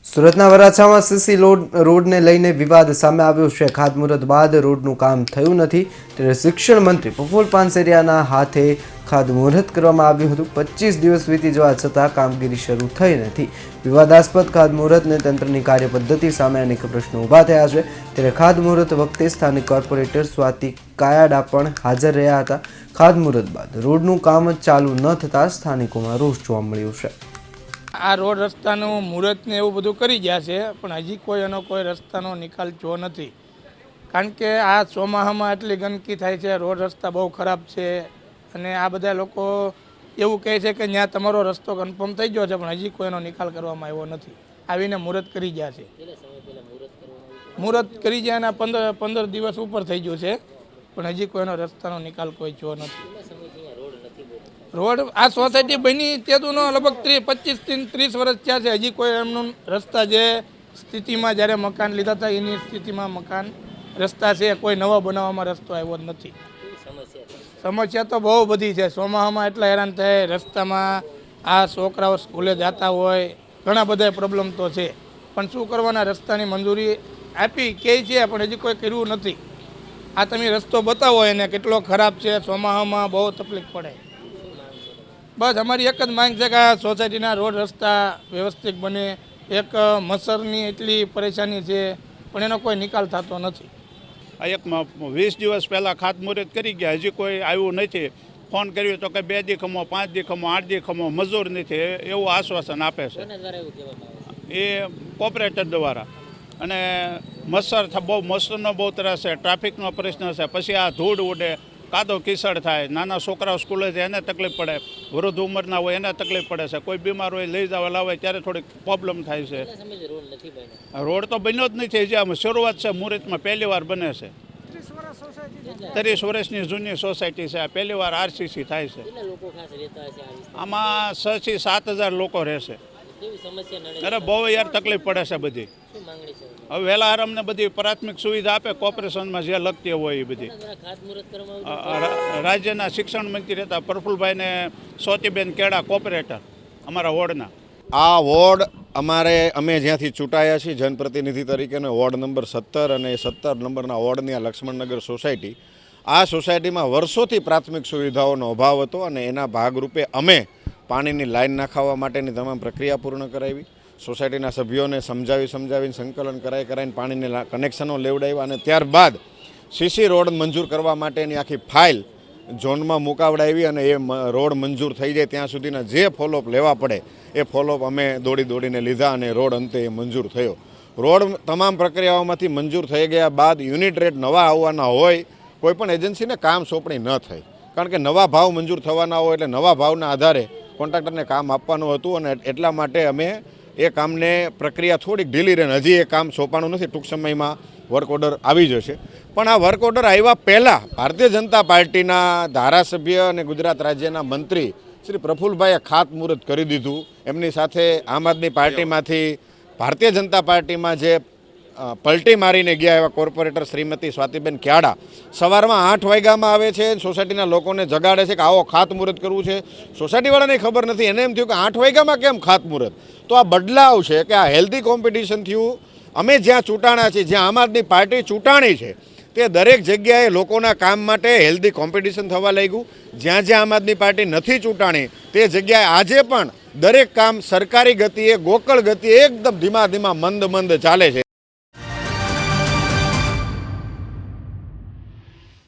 સુરતના વરાછામાં સીસી રોડને લઈને વિવાદ સામે આવ્યો છે। ખાતમુહૂર્ત બાદ રોડનું કામ થયું નથી ત્યારે શિક્ષણ મંત્રી પ્રફુલ્લ પાનસેરિયાના હાથે ખાતમુહૂર્ત કરવામાં આવ્યું હતું। 25 દિવસ વીતી જવા છતાં કામગીરી શરૂ થઈ નથી। વિવાદાસ્પદ ખાતમુહૂર્તને તંત્રની કાર્યપદ્ધતિ સામે અનેક પ્રશ્નો ઊભા થયા છે ત્યારે ખાતમુહૂર્ત વખતે સ્થાનિક કોર્પોરેટર સ્વાતિ કાયાડા પણ હાજર રહ્યા હતા। ખાતમુહૂર્ત બાદ રોડનું કામ ચાલુ ન થતાં સ્થાનિકોમાં રોષ જોવા મળ્યો છે। આ રોડ રસ્તાનું મુહૂર્તને એવું બધું કરી ગયા છે, પણ હજી કોઈ રસ્તાનો નિકાલ જો નથી। કારણ કે આ ચોમાસામાં એટલી ગંદકી થાય છે, રોડ રસ્તા બહુ ખરાબ છે અને આ બધા લોકો એવું કહે છે કે ત્યાં તમારો રસ્તો કન્ફર્મ થઈ ગયો છે, પણ હજી કોઈનો નિકાલ કરવામાં આવ્યો નથી। આવીને મુહૂર્ત કરી ગયા છે। મુહૂર્ત કરી ગયા એના 15 દિવસ ઉપર થઈ ગયું છે, પણ હજી કોઈનો રસ્તાનો નિકાલ કોઈ જો નથી। રોડ આ સોસાયટી બની તેનો લગભગ 25-30 વર્ષ થયા છે, હજી કોઈ એમનું રસ્તા જે સ્થિતિમાં જ્યારે મકાન લીધા હતા એની સ્થિતિમાં મકાન રસ્તા છે, કોઈ નવા બનાવવામાં રસ્તો આવ્યો જ નથી। સમસ્યા તો બહુ બધી છે। ચોમાસામાં એટલા હેરાન થાય, રસ્તામાં આ છોકરાઓ સ્કૂલે જતા હોય, ઘણા બધા પ્રોબ્લેમ તો છે, પણ શું કરવાના? રસ્તાની મંજૂરી આપી કે છે, પણ હજી કોઈ કર્યું નથી। આ તમે રસ્તો બતાવો એને કેટલો ખરાબ છે, ચોમાસામાં બહુ તકલીફ પડે। બસ અમારી એક જ માંગ છે કે આ સોસાયટીના રોડ રસ્તા વ્યવસ્થિત બને। એક મચ્છરની એટલી પરેશાની છે, પણ એનો કોઈ નિકાલ થતો નથી। આ એક 20 દિવસ પહેલાં ખાતમુહૂર્ત કરી ગયા, હજી કોઈ આવ્યું નથી। ફોન કર્યો તો કે 2 દી ખમો, 5 દી ખમો, 8 દી ખમો, મજૂર નથી, એવું આશ્વાસન આપે છે એ કોર્પોરેટર દ્વારા। અને મચ્છરનો બહુ ત્રાસ છે, ટ્રાફિકનો પ્રશ્ન છે, પછી આ ધૂળ ઉડે, કાદો કિચડ થાય, નાના છોકરાઓ સ્કૂલે જાય એને તકલીફ પડે, વૃદ્ધ ઉંમરના હોય એને તકલીફ પડે છે, કોઈ બીમાર હોય લઈ જવા લાવે ત્યારે થોડીક પ્રોબ્લેમ થાય છે। રોડ તો બન્યો જ નથી, હજી આમ શરૂઆત છે, મુહૂર્તમાં પહેલી વાર બને છે। 30 વર્ષની જૂની સોસાયટી છે, પહેલી વાર આરસીસી થાય છે। આમાં 6 થી 7 હજાર લોકો રહેશે। અરે બહુ યાર તકલીફ પડે છે બધી। હવે વહેલા આરામને બધી પ્રાથમિક સુવિધા આપે કોર્પોરેશનમાં જે લગતી હોય એ બધી। રાજ્યના શિક્ષણ મંત્રી હતા પ્રફુલભાઈને સોતીબેન કેડા કોર્પોરેટર અમારા વોર્ડના। આ વોર્ડ અમે જ્યાંથી ચૂંટાયા છીએ જનપ્રતિનિધિ તરીકેનો વોર્ડ નંબર 17 અને 17 નંબરના વોર્ડની આ લક્ષ્મણનગર સોસાયટી, આ સોસાયટીમાં વર્ષોથી પ્રાથમિક સુવિધાઓનો અભાવ હતો અને એના ભાગરૂપે અમે પાણીની લાઈન નાખાવવા માટેની તમામ પ્રક્રિયા પૂર્ણ કરાવી। સોસાયટીના સભ્યોને સમજાવીને સંકલન કરાવીને પાણીને કનેક્શનો લેવડાવ્યા અને ત્યારબાદ સીસી રોડ મંજૂર કરવા માટેની આખી ફાઇલ ઝોનમાં મુકાવડાવી અને એ રોડ મંજૂર થઈ જાય ત્યાં સુધીના જે ફોલોઅપ લેવા પડે એ ફોલોઅપ અમે દોડીને લીધા અને રોડ અંતે એ મંજૂર થયો। રોડ તમામ પ્રક્રિયાઓમાંથી મંજૂર થઈ ગયા બાદ યુનિટ રેટ નવા આવવાના હોય, કોઈપણ એજન્સીને કામ સોંપણી ન થઈ, કારણ કે નવા ભાવ મંજૂર થવાના હોય એટલે નવા ભાવના આધારે કોન્ટ્રાક્ટરને કામ આપવાનું હતું અને એટલા માટે અમે એ કામને પ્રક્રિયા થોડીક ઢીલી રહે, હજી એ કામ સોંપાણું નથી, ટૂંક સમયમાં વર્ક ઓર્ડર આવી જશે। પણ આ વર્ક ઓર્ડર આવ્યા પહેલાં ભારતીય જનતા પાર્ટીના ધારાસભ્ય અને ગુજરાત રાજ્યના મંત્રી શ્રી પ્રફુલ્લભાઈએ ખાતમુહૂર્ત કરી દીધું। એમની સાથે આમ આદમી પાર્ટીમાંથી ભારતીય જનતા પાર્ટીમાં જે પલટી મારીને ગયા એવા કોર્પોરેટર શ્રીમતી સ્વાતિબેન ક્યાડા સવારમાં 8 વાગ્યામાં આવે છે, સોસાયટીના લોકોને જગાડે છે કે આવો ખાતમુહૂર્ત કરવું છે। સોસાયટીવાળાને ખબર નથી, એને એમ થયું કે 8 વાગ્યામાં કેમ ખાતમુહૂર્ત? તો આ બદલાવ છે કે આ હેલ્ધી કોમ્પિટિશન થયું। અમે જ્યાં ચૂંટાણા છીએ, જ્યાં આમ આદમી પાર્ટી ચૂંટાણી છે, તે દરેક જગ્યાએ લોકોના કામ માટે હેલ્ધી કોમ્પિટિશન થવા લાગ્યું। જ્યાં આમ આદમી પાર્ટી નથી ચૂંટાણી તે જગ્યાએ આજે પણ દરેક કામ સરકારી ગતિએ, ગોકળ ગતિએ એકદમ ધીમા મંદ ચાલે છે।